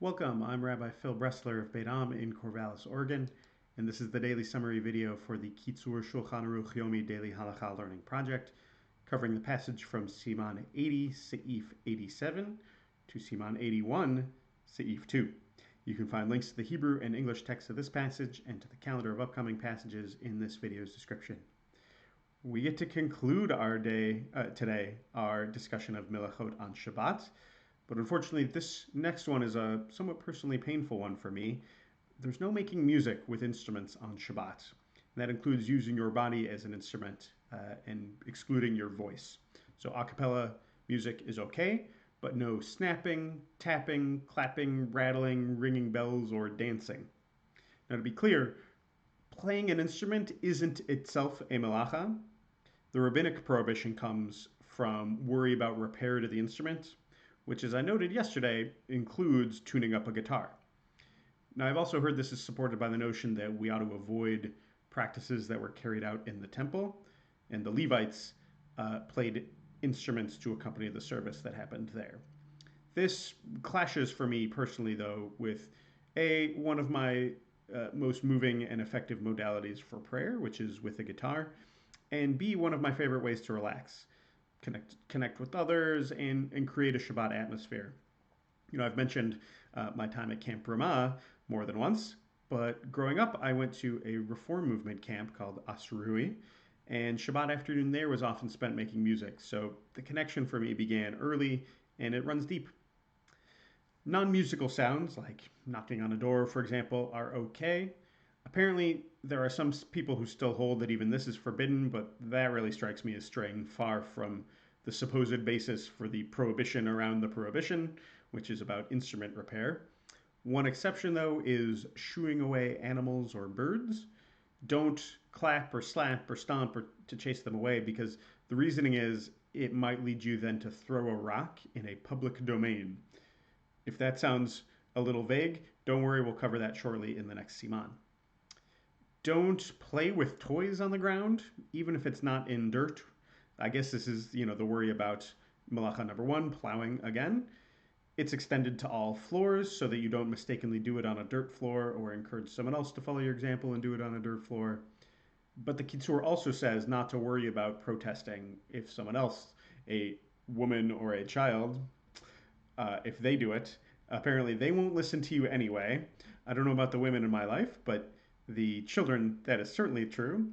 Welcome, I'm Rabbi Phil Bressler of Beit Am in Corvallis, Oregon, and this is the daily summary video for the Kitzur Shulchan Aruch Yomi Daily Halakha Learning Project, covering the passage from Siman 80, Seif 87, to Siman 81, Seif 2. You can find links to the Hebrew and English text of this passage and to the calendar of upcoming passages in this video's description. We get to conclude our day today, our discussion of Melachot on Shabbat. But unfortunately, this next one is a somewhat personally painful one for me. There's no making music with instruments on Shabbat. And that includes using your body as an instrument and excluding your voice. So a cappella music is okay, but no snapping, tapping, clapping, rattling, ringing bells, or dancing. Now, to be clear, playing an instrument isn't itself a melacha. The rabbinic prohibition comes from worry about repair to the instrument, which, as I noted yesterday, includes tuning up a guitar. Now, I've also heard this is supported by the notion that we ought to avoid practices that were carried out in the temple, and the Levites played instruments to accompany the service that happened there. This clashes for me personally, though, with one of my most moving and effective modalities for prayer, which is with a guitar, and B, one of my favorite ways to relax. Connect with others and create a Shabbat atmosphere. You know, I've mentioned my time at Camp Ramah more than once, but growing up, I went to a Reform movement camp called Asrui, and Shabbat afternoon there was often spent making music. So the connection for me began early, and it runs deep. Non-musical sounds, like knocking on a door, for example, are okay. Apparently, there are some people who still hold that even this is forbidden, but that really strikes me as straying far from the supposed basis for the prohibition around the prohibition, which is about instrument repair. One exception, though, is shooing away animals or birds. Don't clap or slap or stomp or to chase them away, because the reasoning is it might lead you then to throw a rock in a public domain. If that sounds a little vague, don't worry, we'll cover that shortly in the next siman. Don't play with toys on the ground, even if it's not in dirt. I guess this is, the worry about malacha number one, plowing again. It's extended to all floors so that you don't mistakenly do it on a dirt floor or encourage someone else to follow your example and do it on a dirt floor. But the Kitzur also says not to worry about protesting if someone else, a woman or a child, if they do it. Apparently they won't listen to you anyway. I don't know about the women in my life, but the children, that is certainly true.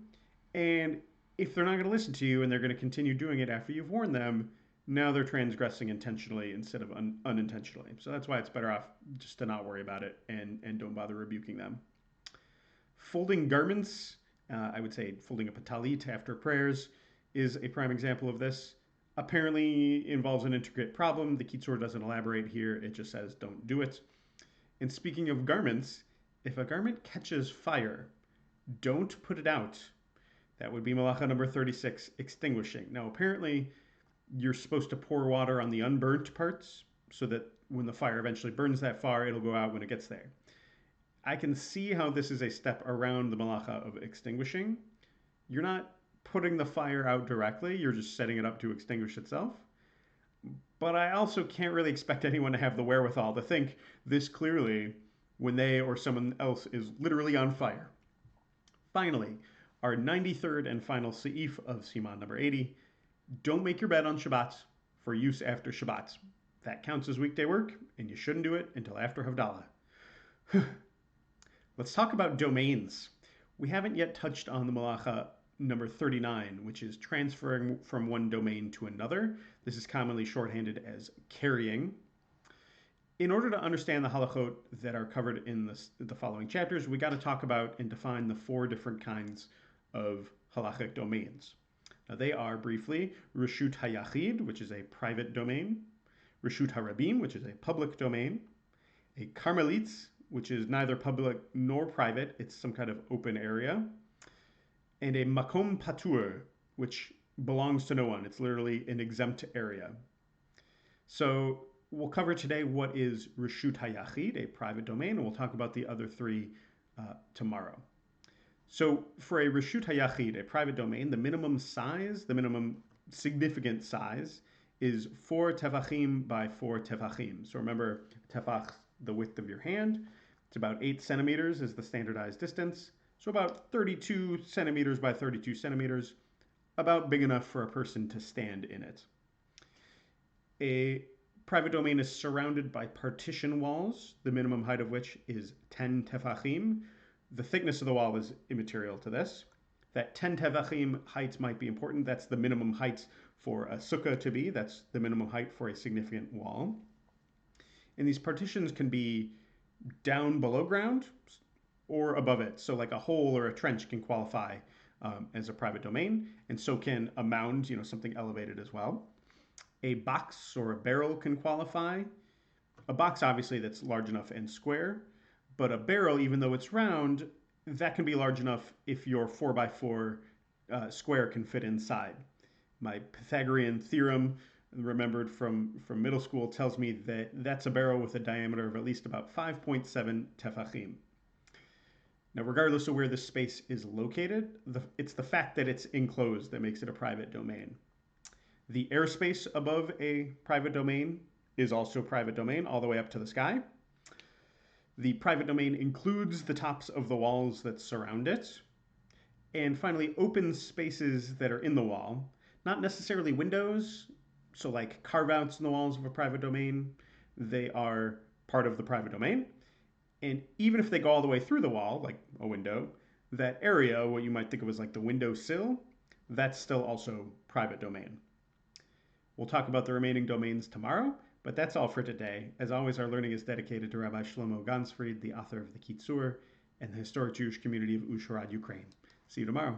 And if they're not going to listen to you and they're going to continue doing it after you've warned them, now they're transgressing intentionally instead of unintentionally. So that's why it's better off just to not worry about it and don't bother rebuking them. Folding garments, I would say folding up a talit after prayers, is a prime example of this. Apparently involves an intricate problem. The Kitzur doesn't elaborate here. It just says don't do it. And speaking of garments, if a garment catches fire, don't put it out. That would be malacha number 36, extinguishing. Now, apparently, you're supposed to pour water on the unburnt parts so that when the fire eventually burns that far, it'll go out when it gets there. I can see how this is a step around the malacha of extinguishing. You're not putting the fire out directly, you're just setting it up to extinguish itself. But I also can't really expect anyone to have the wherewithal to think this clearly when they or someone else is literally on fire. Finally, our 93rd and final seif of Siman number 80, don't make your bed on Shabbat for use after Shabbat. That counts as weekday work, and you shouldn't do it until after Havdalah. Let's talk about domains. We haven't yet touched on the malacha number 39, which is transferring from one domain to another. This is commonly shorthanded as carrying. In order to understand the halachot that are covered in the following chapters, we got to talk about and define the four different kinds of halachic domains. Now they are, briefly, Reshut HaYachid, which is a private domain, Reshut HaRabim, which is a public domain, a Karmelitz, which is neither public nor private, it's some kind of open area, and a Makom Patur, which belongs to no one. It's literally an exempt area. So we'll cover today what is Reshut HaYachid, a private domain, and we'll talk about the other three tomorrow. So for a Reshut HaYachid, a private domain, the minimum significant size, is 4 tefachim by 4 tefachim. So remember, tefach the width of your hand. It's about 8 centimeters is the standardized distance. So about 32 centimeters by 32 centimeters, about big enough for a person to stand in it. A private domain is surrounded by partition walls, the minimum height of which is 10 tefachim. The thickness of the wall is immaterial to this. That 10 tefachim height might be important. That's the minimum height for a sukkah to be. That's the minimum height for a significant wall. And these partitions can be down below ground or above it. So like a hole or a trench can qualify as a private domain. And so can a mound, something elevated as well. A box or a barrel can qualify. A box, obviously, that's large enough and square. But a barrel, even though it's round, that can be large enough if your 4x4 square can fit inside. My Pythagorean theorem, remembered from middle school, tells me that that's a barrel with a diameter of at least about 5.7 tefachim. Now, regardless of where this space is located, it's the fact that it's enclosed that makes it a private domain. The airspace above a private domain is also private domain all the way up to the sky. The private domain includes the tops of the walls that surround it. And finally, open spaces that are in the wall, not necessarily windows, so like carve-outs in the walls of a private domain, they are part of the private domain. And even if they go all the way through the wall, like a window, that area, what you might think of as like the window sill, that's still also private domain. We'll talk about the remaining domains tomorrow, but that's all for today. As always, our learning is dedicated to Rabbi Shlomo Gansfried, the author of the Kitzur, and the historic Jewish community of Uzhhorod, Ukraine. See you tomorrow.